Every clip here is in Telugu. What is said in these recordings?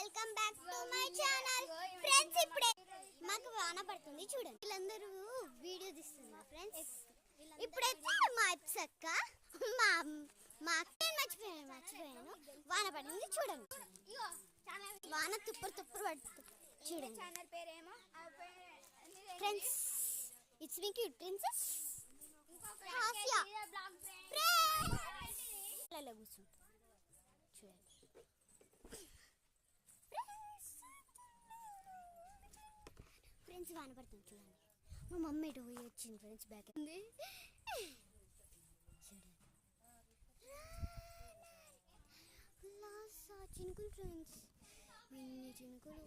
Welcome back to my channel friends. ఇప్పుడే మాకు వాన పడుతుంది చూడండి. వీళ్ళందరూ వీడియో తీస్తున్నారు ఫ్రెండ్స్. ఇప్పుడైతే మా అక్క మా మా అక్క మర్చిపోయాను వాన పడింది చూడండి. వాన తుప్పరు పడుతుంది చూడండి friends. It's me cute princess హాస్య కూర్చుంటాం చూడండి. ఫ్రెండ్స్ వాన పడుతుంది చూడండి. మా మమ్మీ ఇటు పోయి వచ్చింది ఫ్రెండ్స్. బ్యాక్ ఉంది చినుకులు ఫ్రెండ్స్, ఇన్ని చినుకులు.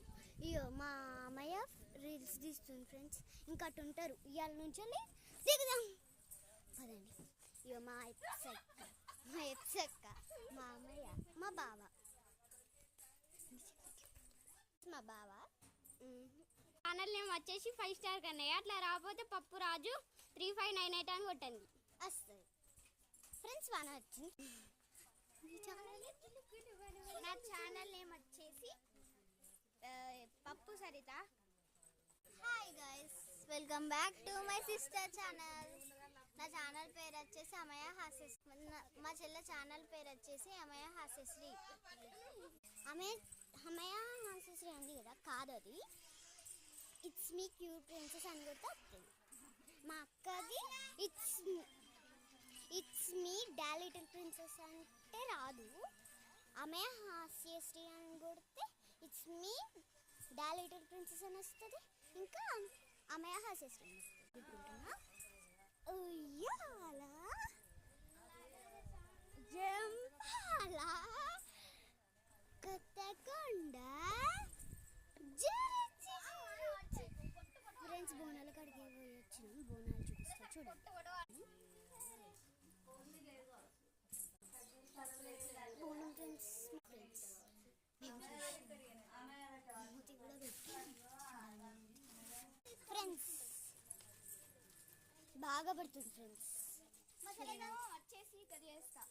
ఇయో మా అమ్మయ్య రీల్స్ తీస్తుంది ఫ్రెండ్స్. ఇంకా అటు ఉంటారు. ఇవాళ నుంచి దిగుదాం పదండి. ఇయో మా ఎప్సక్క మా అమ్మయ్య మా బావ ఛానల్ నేమ్ వచ్చేసి 5 స్టార్ కన్నయ్య. అట్లా రాకపోతే పప్పు రాజు 3598 అని కొట్టండి వస్తుంది ఫ్రెండ్స్. వాన వచ్చింది. నా ఛానల్ నేమ్ వచ్చేసి పప్పు Saritha. Hi guys, welcome back to my sister channel. నా ఛానల్ పేరు వచ్చేసి అమయ హాస్యశ్రీ. మా చెల్లె ఛానల్ పేరు వచ్చేసి అమయ హాస్యశ్రీ. అమయ హాస్యశ్రీ ఉంది కదా, కాదు అది ఇట్స్ మీ క్యూట్ ప్రిన్సెస్ అని కూడా వస్తుంది. మా అక్కది ఇట్స్ మీ డా లిటిల్ ప్రిన్సెస్ అంటే రాదు. అమయ హాస్యశ్రీ అని కొడితే ఇట్స్ మీ డా లిటిల్ ప్రిన్సెస్ అని వస్తుంది. ఇంకా అమయ హాస్యశ్రీ అనుకుంటున్నా. ఉయ్యాల జంపాల కొత్తకొండ ఫ్రెండ్స్. బోనాల కాడికి పోయి వచ్చినాం. బోనాలు చూపిస్తా చూడండి. బోనం ఫ్రెండ్స్ ఫ్రెండ్స్ బాగా పడుతుంది ఫ్రెండ్స్. వచ్చేసి కదిలేస్తా.